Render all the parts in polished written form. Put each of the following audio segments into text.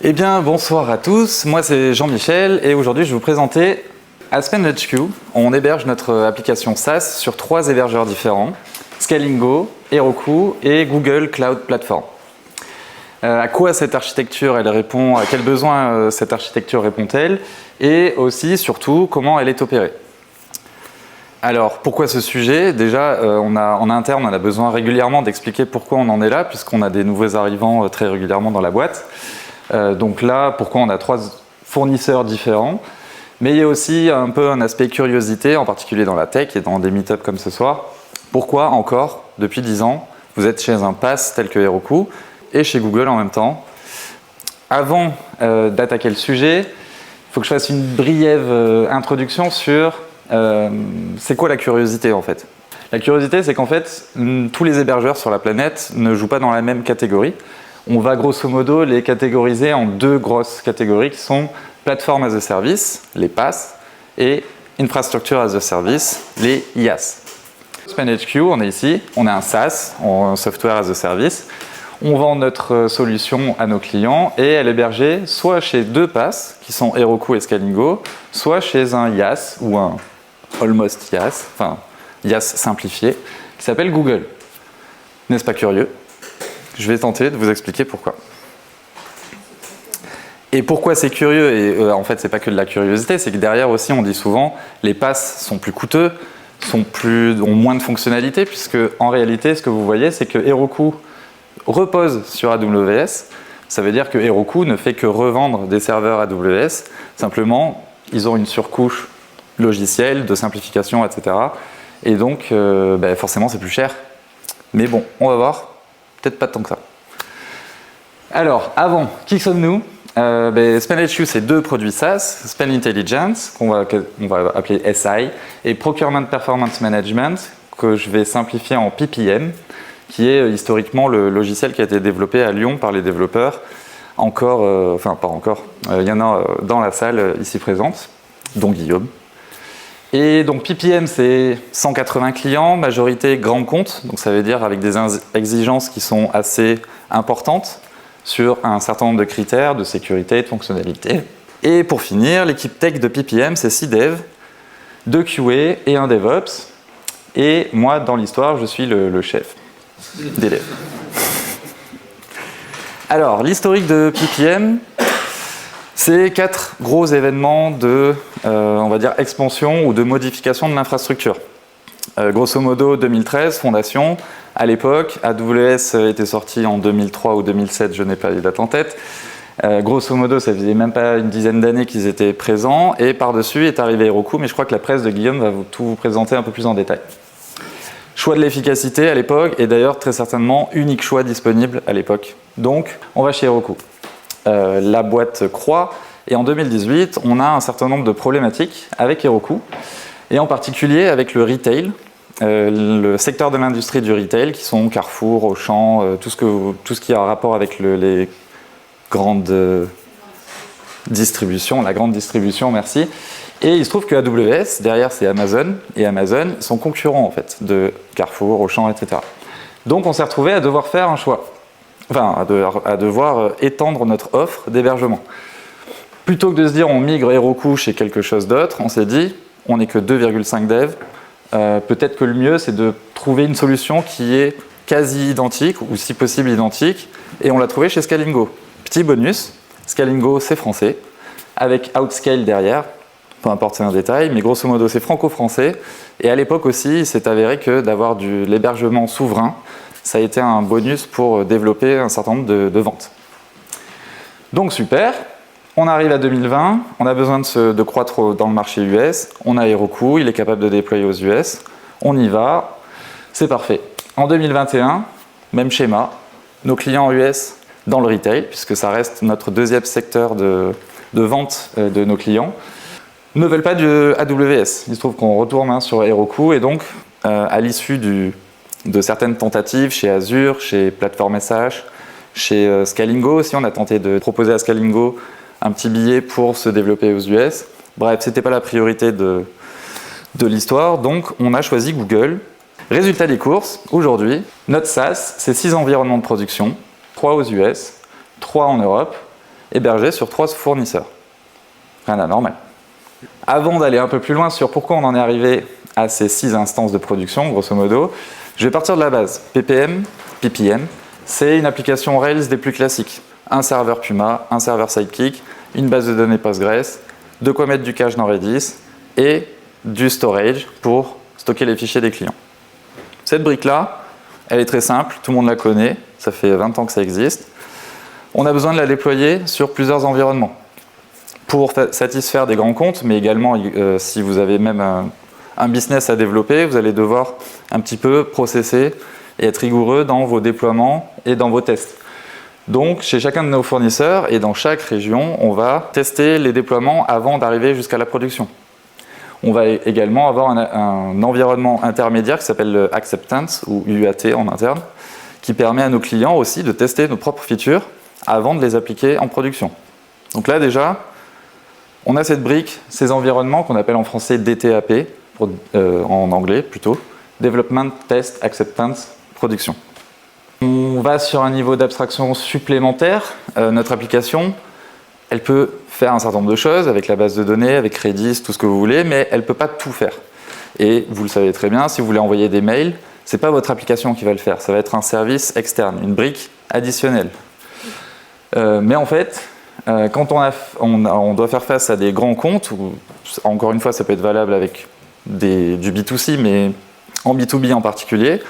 Eh bien, bonsoir à tous, moi c'est Jean-Michel et aujourd'hui je vais vous présenter Aspen HQ. On héberge notre application SaaS sur 3 hébergeurs différents, Scalingo, Heroku et Google Cloud Platform. À quoi cette architecture elle répond, à quels besoins cette architecture répond-elle et aussi, surtout, comment elle est opérée. Alors, pourquoi ce sujet? Déjà, en interne, on a besoin régulièrement d'expliquer pourquoi on en est là, puisqu'on a des nouveaux arrivants très régulièrement dans la boîte. Donc là, pourquoi on a 3 fournisseurs différents. Mais il y a aussi un peu un aspect curiosité, en particulier dans la tech et dans des meet-ups comme ce soir. Pourquoi encore, depuis 10 ans, vous êtes chez un PaaS tel que Heroku et chez Google en même temps? Avant d'attaquer le sujet, il faut que je fasse une brève introduction sur c'est quoi la curiosité en fait. La curiosité, c'est qu'en fait, tous les hébergeurs sur la planète ne jouent pas dans la même catégorie. On va grosso modo les catégoriser en 2 grosses catégories qui sont Platform as a Service, les PaaS, et Infrastructure as a Service, les IaaS. Aspen HQ, on est ici, on est un SaaS, un Software as a Service. On vend notre solution à nos clients et elle est hébergée soit chez 2 PaaS, qui sont Heroku et Scalingo, soit chez un IaaS ou un Almost IaaS, enfin IaaS simplifié, qui s'appelle Google. N'est-ce pas curieux? Je vais tenter de vous expliquer pourquoi. Et pourquoi c'est curieux, et en fait c'est pas que de la curiosité, c'est que derrière aussi on dit souvent les PaaS sont plus coûteux, ont moins de fonctionnalités, puisque en réalité ce que vous voyez c'est que Heroku repose sur AWS. Ça veut dire que Heroku ne fait que revendre des serveurs AWS, simplement ils ont une surcouche logicielle de simplification, etc. Et donc forcément c'est plus cher. Mais bon, on va voir. Peut-être pas tant que ça. Alors, avant, qui sommes-nous? Aspen HQ, c'est 2 produits SaaS, Spend Intelligence, qu'on va appeler SI, et Procurement Performance Management, que je vais simplifier en PPM, qui est historiquement le logiciel qui a été développé à Lyon par les développeurs. Pas encore, il y en a dans la salle ici présente, dont Guillaume. Et donc PPM, c'est 180 clients, majorité grands comptes, donc ça veut dire avec des exigences qui sont assez importantes sur un certain nombre de critères de sécurité, de fonctionnalité. Et pour finir, l'équipe tech de PPM, c'est 6 devs, 2 QA et 1 DevOps. Et moi, dans l'histoire, je suis le chef des devs. Alors, l'historique de PPM, c'est 4 gros événements de, on va dire, expansion ou de modification de l'infrastructure. Grosso modo, 2013, fondation. À l'époque, AWS était sorti en 2003 ou 2007, je n'ai pas les dates en tête. Grosso modo, ça faisait même pas une dizaine d'années qu'ils étaient présents. Et par-dessus est arrivé Heroku, mais je crois que la presse de Guillaume va tout vous présenter un peu plus en détail. Choix de l'efficacité à l'époque, et d'ailleurs très certainement unique choix disponible à l'époque. Donc, on va chez Heroku. La boîte croît et en 2018, on a un certain nombre de problématiques avec Heroku et en particulier avec le retail, le secteur de l'industrie du retail qui sont Carrefour, Auchan, tout ce qui a un rapport avec les grandes distributions, la grande distribution, merci. Et il se trouve que AWS, derrière c'est Amazon, et Amazon sont concurrents en fait de Carrefour, Auchan, etc. Donc on s'est retrouvé à devoir faire un choix. Enfin, à devoir étendre notre offre d'hébergement. Plutôt que de se dire on migre Heroku chez quelque chose d'autre, on s'est dit on n'est que 2,5 devs. Peut-être que le mieux c'est de trouver une solution qui est quasi identique ou si possible identique, et on l'a trouvé chez Scalingo. Petit bonus, Scalingo c'est français, avec Outscale derrière, peu importe c'est un détail, mais grosso modo c'est franco-français, et à l'époque aussi il s'est avéré que d'avoir de l'hébergement souverain, ça a été un bonus pour développer un certain nombre de ventes. Donc super, on arrive à 2020, on a besoin de croître dans le marché US, on a Heroku, il est capable de déployer aux US, on y va, c'est parfait. En 2021, même schéma, nos clients US dans le retail, puisque ça reste notre 2e secteur de vente de nos clients, ne veulent pas de AWS. Il se trouve qu'on retourne sur Heroku et donc à l'issue de certaines tentatives chez Azure, chez Platform SH, chez Scalingo aussi, on a tenté de proposer à Scalingo un petit billet pour se développer aux US. Bref, c'était pas la priorité de l'histoire, donc on a choisi Google. Résultat des courses, aujourd'hui, notre SaaS, c'est 6 environnements de production, 3 aux US, 3 en Europe, hébergés sur 3 fournisseurs. Rien d'anormal. Avant d'aller un peu plus loin sur pourquoi on en est arrivé à ces 6 instances de production, grosso modo, je vais partir de la base. PPM, c'est une application Rails des plus classiques. Un serveur Puma, un serveur Sidekick, une base de données Postgres, de quoi mettre du cache dans Redis et du storage pour stocker les fichiers des clients. Cette brique-là, elle est très simple, tout le monde la connaît, ça fait 20 ans que ça existe. On a besoin de la déployer sur plusieurs environnements pour satisfaire des grands comptes, mais également si vous avez même un business à développer, vous allez devoir un petit peu processer et être rigoureux dans vos déploiements et dans vos tests. Donc, chez chacun de nos fournisseurs et dans chaque région, on va tester les déploiements avant d'arriver jusqu'à la production. On va également avoir un environnement intermédiaire qui s'appelle le Acceptance ou UAT en interne, qui permet à nos clients aussi de tester nos propres features avant de les appliquer en production. Donc là déjà, on a cette brique, ces environnements qu'on appelle en français DTAP, en anglais plutôt, Development, Test, Acceptance, Production. On va sur un niveau d'abstraction supplémentaire. Notre application, elle peut faire un certain nombre de choses avec la base de données, avec Redis, tout ce que vous voulez, mais elle ne peut pas tout faire. Et vous le savez très bien, si vous voulez envoyer des mails, ce n'est pas votre application qui va le faire, ça va être un service externe, une brique additionnelle. Mais en fait, quand on doit faire face à des grands comptes, ou, encore une fois ça peut être valable avec du B2C, mais en B2B en particulier,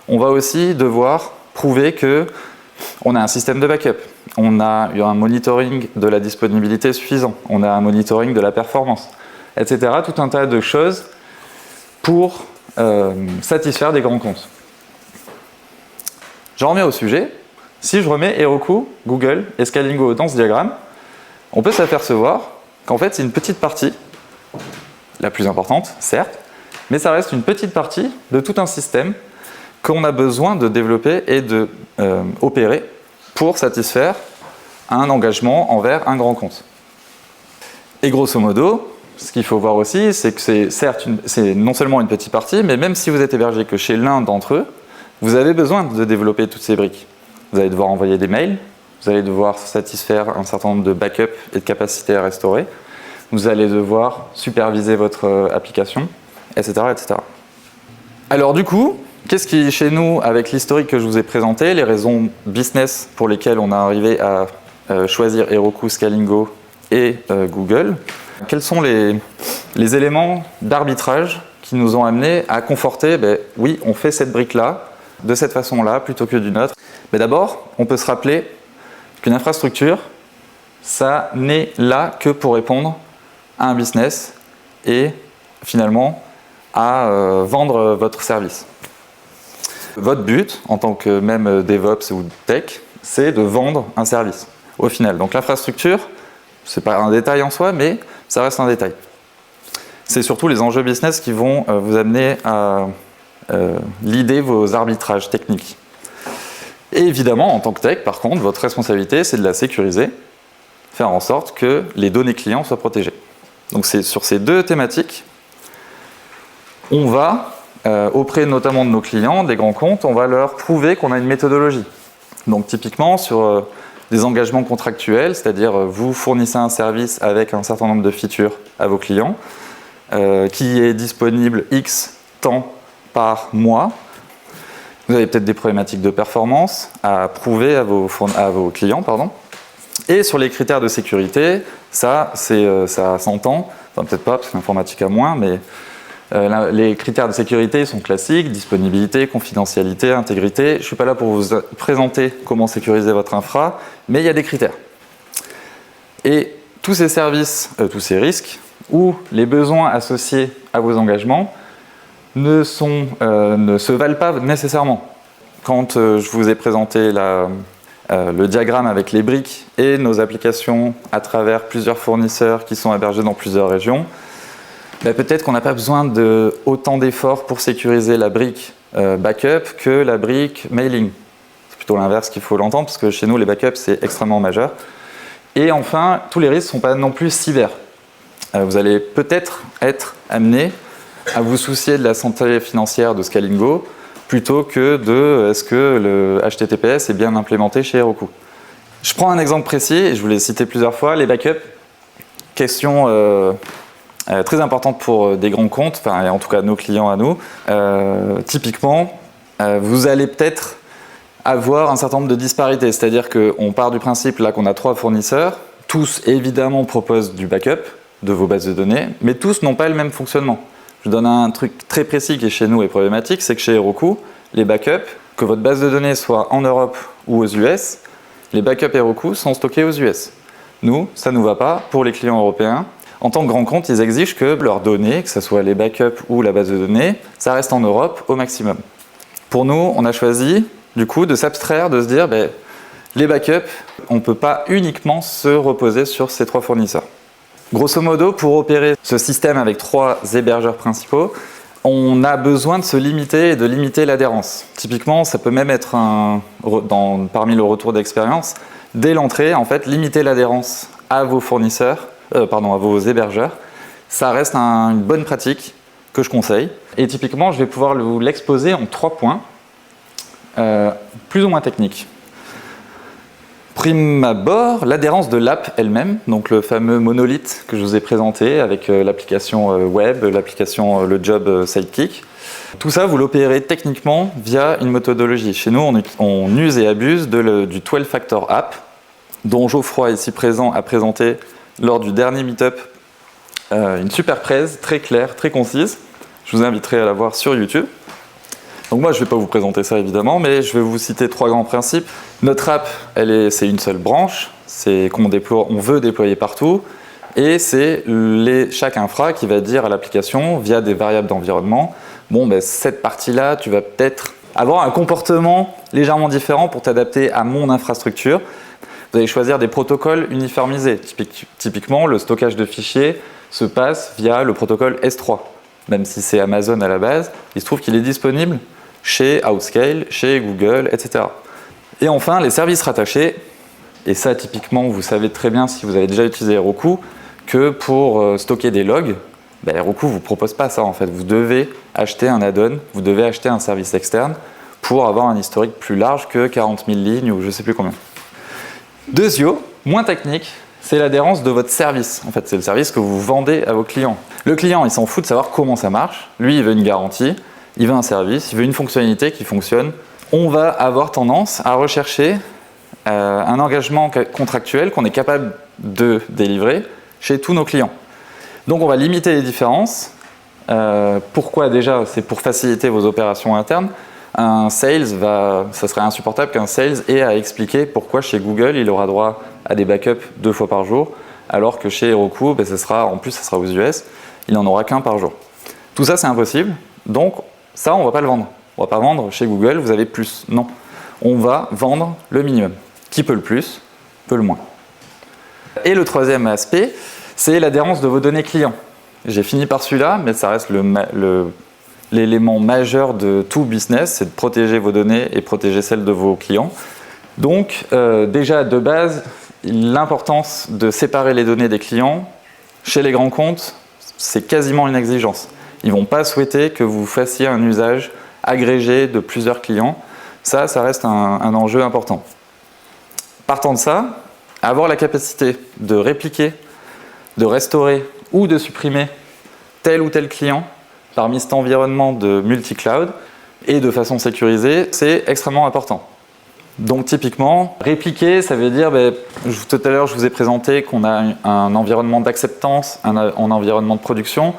on va aussi devoir prouver qu'on a un système de backup, on a eu un monitoring de la disponibilité suffisant, on a un monitoring de la performance, etc. Tout un tas de choses pour satisfaire des grands comptes. J'en reviens au sujet. Si je remets Heroku, Google et Scalingo dans ce diagramme, on peut s'apercevoir qu'en fait c'est une petite partie, la plus importante, certes, mais ça reste une petite partie de tout un système qu'on a besoin de développer et de opérer pour satisfaire un engagement envers un grand compte. Et grosso modo, ce qu'il faut voir aussi, c'est que c'est certes c'est non seulement une petite partie, mais même si vous êtes hébergé que chez l'un d'entre eux, vous avez besoin de développer toutes ces briques. Vous allez devoir envoyer des mails, vous allez devoir satisfaire un certain nombre de backups et de capacités à restaurer, vous allez devoir superviser votre application, etc., etc. Alors du coup, qu'est-ce qui, chez nous, avec l'historique que je vous ai présenté, les raisons business pour lesquelles on a arrivé à choisir Heroku, Scalingo et Google, quels sont les éléments d'arbitrage qui nous ont amenés à conforter, oui, on fait cette brique-là, de cette façon-là, plutôt que d'une autre. Mais d'abord, on peut se rappeler qu'une infrastructure, ça n'est là que pour répondre à un business et finalement à vendre votre service. Votre but, en tant que même DevOps ou Tech, c'est de vendre un service au final. Donc l'infrastructure, c'est pas un détail en soi, mais ça reste un détail. C'est surtout les enjeux business qui vont vous amener à leader vos arbitrages techniques. Et évidemment, en tant que tech, par contre, votre responsabilité, c'est de la sécuriser, faire en sorte que les données clients soient protégées. Donc c'est sur ces deux thématiques, on va, auprès notamment de nos clients, des grands comptes, on va leur prouver qu'on a une méthodologie. Donc typiquement, sur des engagements contractuels, c'est-à-dire vous fournissez un service avec un certain nombre de features à vos clients, qui est disponible X temps par mois. Vous avez peut-être des problématiques de performance à prouver à vos clients. Et sur les critères de sécurité, ça s'entend, enfin peut-être pas parce que l'informatique a moins, mais les critères de sécurité sont classiques, disponibilité, confidentialité, intégrité. Je ne suis pas là pour vous présenter comment sécuriser votre infra, mais il y a des critères. Et tous ces services, tous ces risques, ou les besoins associés à vos engagements, ne se valent pas nécessairement. Quand je vous ai présenté le diagramme avec les briques et nos applications à travers plusieurs fournisseurs qui sont hébergés dans plusieurs régions, peut-être qu'on n'a pas besoin de autant d'efforts pour sécuriser la brique backup que la brique mailing. C'est plutôt l'inverse qu'il faut l'entendre, parce que chez nous, les backups, c'est extrêmement majeur. Et enfin, tous les risques ne sont pas non plus cyber. Vous allez peut-être être amené à vous soucier de la santé financière de Scalingo plutôt que de est-ce que le HTTPS est bien implémenté chez Heroku. Je prends un exemple précis, et je vous l'ai cité plusieurs fois, les backups. Question très importante pour des grands comptes, enfin, en tout cas nos clients à nous. Typiquement, vous allez peut-être avoir un certain nombre de disparités, c'est-à-dire qu'on part du principe là qu'on a 3 fournisseurs, tous évidemment proposent du backup de vos bases de données, mais tous n'ont pas le même fonctionnement. Je vous donne un truc très précis qui est chez nous et problématique, c'est que chez Heroku, les backups, que votre base de données soit en Europe ou aux US, les backups Heroku sont stockés aux US. Nous, ça ne nous va pas pour les clients européens. En tant que grand compte, ils exigent que leurs données, que ce soit les backups ou la base de données, ça reste en Europe au maximum. Pour nous, on a choisi du coup de s'abstraire, de se dire les backups, on ne peut pas uniquement se reposer sur ces 3 fournisseurs. Grosso modo, pour opérer ce système avec 3 hébergeurs principaux, on a besoin de se limiter et de limiter l'adhérence. Typiquement, ça peut même être parmi le retour d'expérience, dès l'entrée, en fait, limiter l'adhérence à vos fournisseurs, à vos hébergeurs. Ça reste une bonne pratique que je conseille. Et typiquement, je vais pouvoir vous l'exposer en 3 points, plus ou moins techniques. Prime abord, l'adhérence de l'app elle-même, donc le fameux monolithe que je vous ai présenté avec l'application web, l'application le job Sidekick. Tout ça, vous l'opérez techniquement via une méthodologie. Chez nous, on use et abuse du 12-factor app, dont Geoffroy, ici présent, a présenté lors du dernier meet-up une super presse très claire, très concise. Je vous inviterai à la voir sur YouTube. Donc moi, je ne vais pas vous présenter ça évidemment, mais je vais vous citer 3 grands principes. Notre app, c'est une seule branche, c'est on veut déployer partout, et c'est chaque infra qui va dire à l'application, via des variables d'environnement, cette partie-là, tu vas peut-être avoir un comportement légèrement différent pour t'adapter à mon infrastructure. Vous allez choisir des protocoles uniformisés. Typiquement, le stockage de fichiers se passe via le protocole S3. Même si c'est Amazon à la base, il se trouve qu'il est disponible chez Outscale, chez Google, etc. Et enfin, les services rattachés. Et ça, typiquement, vous savez très bien si vous avez déjà utilisé Heroku, que pour stocker des logs, Heroku ne vous propose pas ça en fait. Vous devez acheter un add-on, vous devez acheter un service externe pour avoir un historique plus large que 40 000 lignes ou je ne sais plus combien. Deuxièmement, moins technique, c'est l'adhérence de votre service. En fait, c'est le service que vous vendez à vos clients. Le client, il s'en fout de savoir comment ça marche. Lui, il veut une garantie, il veut un service, il veut une fonctionnalité qui fonctionne. On va avoir tendance à rechercher un engagement contractuel qu'on est capable de délivrer chez tous nos clients. Donc, on va limiter les différences. Pourquoi déjà? C'est pour faciliter vos opérations internes. Ça serait insupportable qu'un sales ait à expliquer pourquoi chez Google, il aura droit à des backups 2 fois par jour, alors que chez Heroku, ça sera aux US, il n'en aura qu'un par jour. Tout ça, c'est impossible. Donc, ça, on ne va pas le vendre. On ne va pas vendre chez Google, vous avez plus. Non. On va vendre le minimum. Qui peut le plus, peut le moins. Et le 3e aspect, c'est l'adhérence de vos données clients. J'ai fini par celui-là, mais ça reste l'élément majeur de tout business, c'est de protéger vos données et protéger celles de vos clients. Donc, déjà, de base, l'importance de séparer les données des clients, chez les grands comptes, c'est quasiment une exigence. Ils ne vont pas souhaiter que vous fassiez un usage agrégé de plusieurs clients. Ça reste un enjeu important. Partant de ça, avoir la capacité de répliquer, de restaurer ou de supprimer tel ou tel client parmi cet environnement de multi-cloud et de façon sécurisée, c'est extrêmement important. Donc typiquement, répliquer, ça veut dire, tout à l'heure je vous ai présenté qu'on a un environnement d'acceptance, un environnement de production.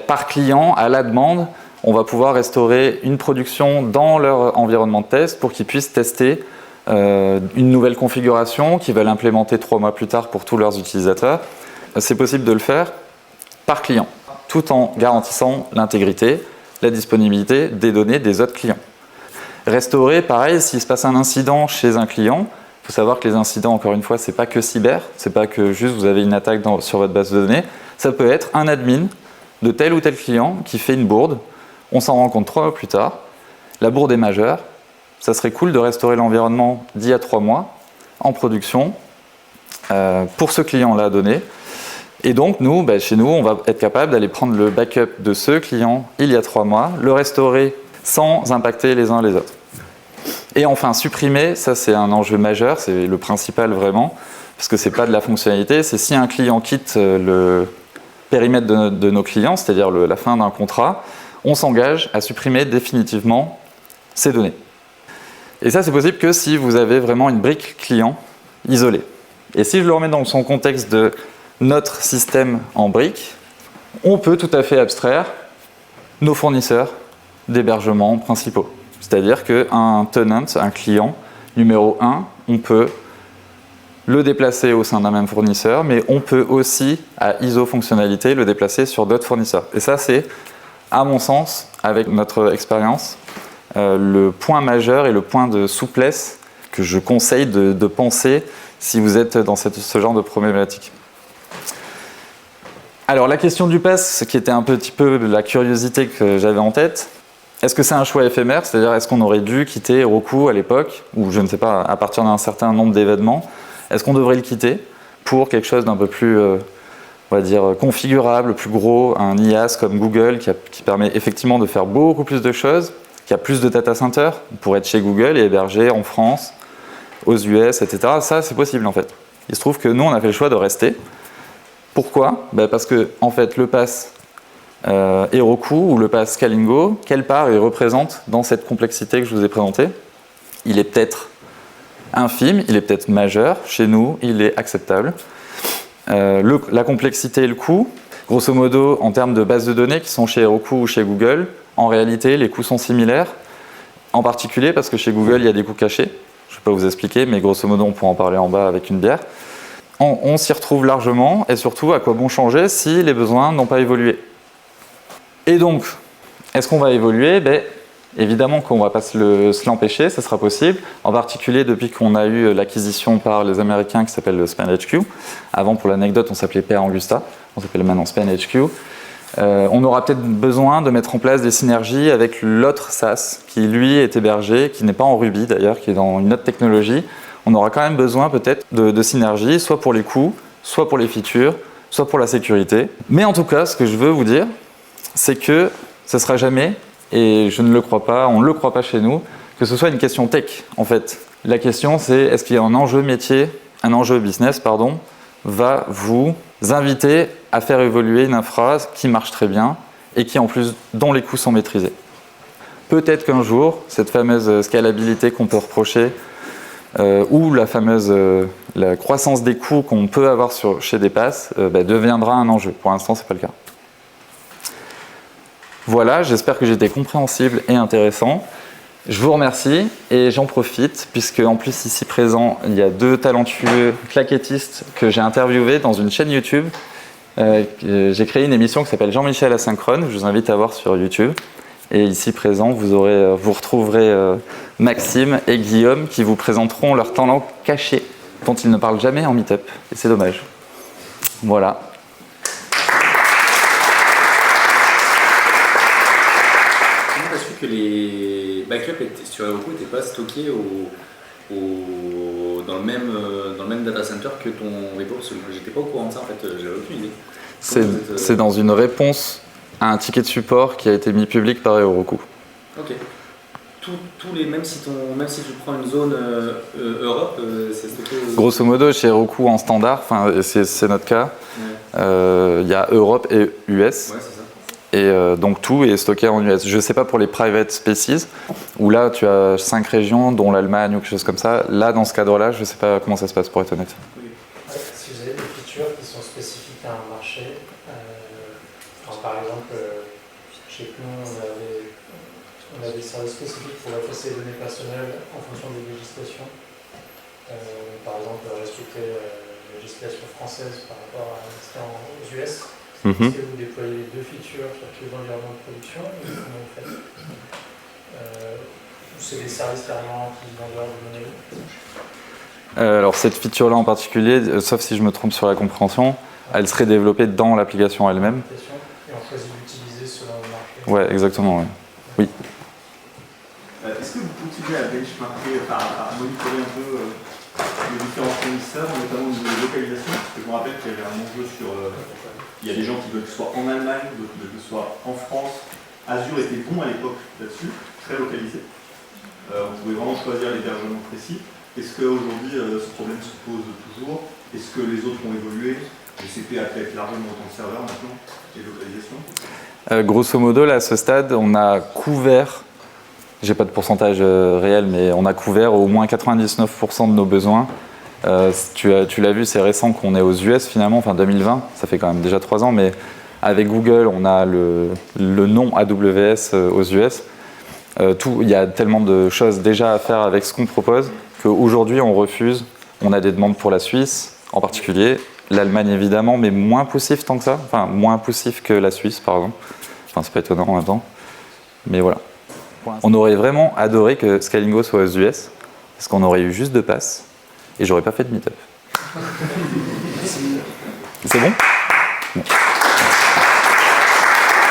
Par client, à la demande, on va pouvoir restaurer une production dans leur environnement de test pour qu'ils puissent tester une nouvelle configuration qu'ils veulent implémenter 3 mois plus tard pour tous leurs utilisateurs. C'est possible de le faire par client, tout en garantissant l'intégrité, la disponibilité des données des autres clients. Restaurer, pareil, s'il se passe un incident chez un client, il faut savoir que les incidents, encore une fois, c'est pas que cyber, c'est pas que juste vous avez une attaque sur votre base de données, ça peut être un admin de tel ou tel client qui fait une bourde, on s'en rend compte 3 mois plus tard, la bourde est majeure, ça serait cool de restaurer l'environnement d'il y a 3 mois en production pour ce client-là donné. Et donc, nous, chez nous, on va être capable d'aller prendre le backup de ce client il y a 3 mois, le restaurer sans impacter les uns les autres. Et enfin, supprimer, ça c'est un enjeu majeur, c'est le principal vraiment, parce que c'est pas de la fonctionnalité, c'est si un client quitte le périmètre de nos clients, c'est-à-dire la fin d'un contrat, on s'engage à supprimer définitivement ces données. Et ça, c'est possible que si vous avez vraiment une brique client isolée. Et si je le remets dans son contexte de notre système en briques, on peut tout à fait abstraire nos fournisseurs d'hébergement principaux. C'est-à-dire qu'un tenant, un client numéro 1, on peut le déplacer au sein d'un même fournisseur, mais on peut aussi, à ISO fonctionnalité, le déplacer sur d'autres fournisseurs. Et ça, c'est, à mon sens, avec notre expérience, le point majeur et le point de souplesse que je conseille de penser si vous êtes dans ce genre de problématique. Alors la question du pass, qui était un petit peu la curiosité que j'avais en tête, est-ce que c'est un choix éphémère? C'est-à-dire est-ce qu'on aurait dû quitter Heroku à l'époque, ou je ne sais pas, à partir d'un certain nombre d'événements, est-ce qu'on devrait le quitter pour quelque chose d'un peu plus, on va dire, configurable, plus gros, un IaaS comme Google qui permet effectivement de faire beaucoup plus de choses, qui a plus de data centers pour être chez Google et héberger en France, aux US, etc. Ça, c'est possible en fait. Il se trouve que nous, on a fait le choix de rester. Pourquoi? Parce que en fait, le pass Heroku ou le pass Scalingo, quelle part il représente dans cette complexité que je vous ai présentée? Il est peut-être infime, il est peut-être majeur. Chez nous, il est acceptable. La complexité et le coût, grosso modo, en termes de bases de données qui sont chez Heroku ou chez Google, en réalité, les coûts sont similaires. En particulier parce que chez Google, il y a des coûts cachés. Je ne vais pas vous expliquer, mais grosso modo, on pourra en parler en bas avec une bière. On s'y retrouve largement, et surtout, à quoi bon changer si les besoins n'ont pas évolué? Et donc, est-ce qu'on va évoluer? Évidemment qu'on ne va pas se l'empêcher, ça sera possible. En particulier, depuis qu'on a eu l'acquisition par les Américains qui s'appelle le SpanHQ. Avant, pour l'anecdote, on s'appelait Per Angusta, on s'appelle maintenant SpanHQ. On aura peut-être besoin de mettre en place des synergies avec l'autre SaaS, qui lui est hébergé, qui n'est pas en Ruby d'ailleurs, qui est dans une autre technologie. On aura quand même besoin peut-être de synergies, soit pour les coûts, soit pour les features, soit pour la sécurité. Mais en tout cas, ce que je veux vous dire, c'est que ce ne sera jamais, et je ne le crois pas, on ne le croit pas chez nous, que ce soit une question tech en fait. La question c'est, est-ce qu'il y a un enjeu métier, un enjeu business, pardon, va vous inviter à faire évoluer une infra qui marche très bien et qui en plus, dont les coûts sont maîtrisés. Peut-être qu'un jour, cette fameuse scalabilité qu'on peut reprocher ou la fameuse la croissance des coûts qu'on peut avoir chez des passes deviendra un enjeu. Pour l'instant, ce n'est pas le cas. Voilà, j'espère que j'ai été compréhensible et intéressant. Je vous remercie et j'en profite puisque en plus ici présent, il y a 2 talentueux claquettistes que j'ai interviewés dans une chaîne YouTube. J'ai créé une émission qui s'appelle Jean-Michel Asynchrone, je vous invite à voir sur YouTube. Et ici présent, vous retrouverez Maxime et Guillaume qui vous présenteront leur talent caché dont ils ne parlent jamais en meet-up. Et c'est dommage. Voilà. Comment t'as su que les backups sur Heroku n'étaient pas stockés dans le même data center que ton repo? Parce que j'étais pas au courant de ça en fait, j'avais aucune idée. C'est dans une réponse à un ticket de support qui a été mis public par Heroku. Ok. Même si tu prends une zone Europe, c'est stocké. Grosso modo, chez Heroku en standard, c'est notre cas, il y a Europe et US. Ouais, c'est ça. Et donc tout est stocké en US. Je ne sais pas pour les private spaces, où là tu as 5 régions, dont l'Allemagne ou quelque chose comme ça. Là, dans ce cadre-là, je ne sais pas comment ça se passe pour être honnête. Si vous avez des features qui sont spécifiques à un marché, par exemple, chez Plon, on a des services spécifiques pour effacer les données personnelles en fonction des législations. Par exemple, respecter la législation française par rapport à ce qu'il y a aux US. Est-ce que vous déployez les 2 features sur tous les environnements de production ou comment vous faites? C'est des services carrément qui vont devoir vous donner? Alors cette feature-là en particulier, sauf si je me trompe sur la compréhension, elle serait développée dans l'application elle-même. Et on choisit d'utiliser selon le marché. Ouais, exactement, ouais. Oui. Est-ce que vous continuez à benchmarker, à monitorer un peu les différents fournisseurs, notamment au niveau de localisation? Parce que je me rappelle qu'il y avait un enjeu sur... il y a des gens qui veulent que ce soit en Allemagne, d'autres qui veulent que ce soit en France. Azure était bon à l'époque là-dessus, très localisé. on pouvait vraiment choisir l'hébergement précis. Est-ce qu'aujourd'hui, ce problème se pose toujours? Est-ce que les autres ont évolué? GCP a peut-être largement autant de serveurs maintenant et localisation? Grosso modo, là, à ce stade, on a couvert, j'ai pas de pourcentage réel, mais on a couvert au moins 99% de nos besoins. Tu l'as vu, c'est récent qu'on est aux US finalement, enfin 2020, ça fait quand même déjà 3 ans, mais avec Google, on a le nom AWS aux US. Il y a tellement de choses déjà à faire avec ce qu'on propose qu'aujourd'hui on refuse. On a des demandes pour la Suisse en particulier, l'Allemagne évidemment, mais moins poussif tant que ça, enfin moins poussif que la Suisse par exemple. Enfin c'est pas étonnant en même temps, mais voilà. On aurait vraiment adoré que Scalingo soit aux US, parce qu'on aurait eu juste 2 passes et j'aurais pas fait de meet-up. C'est bon ?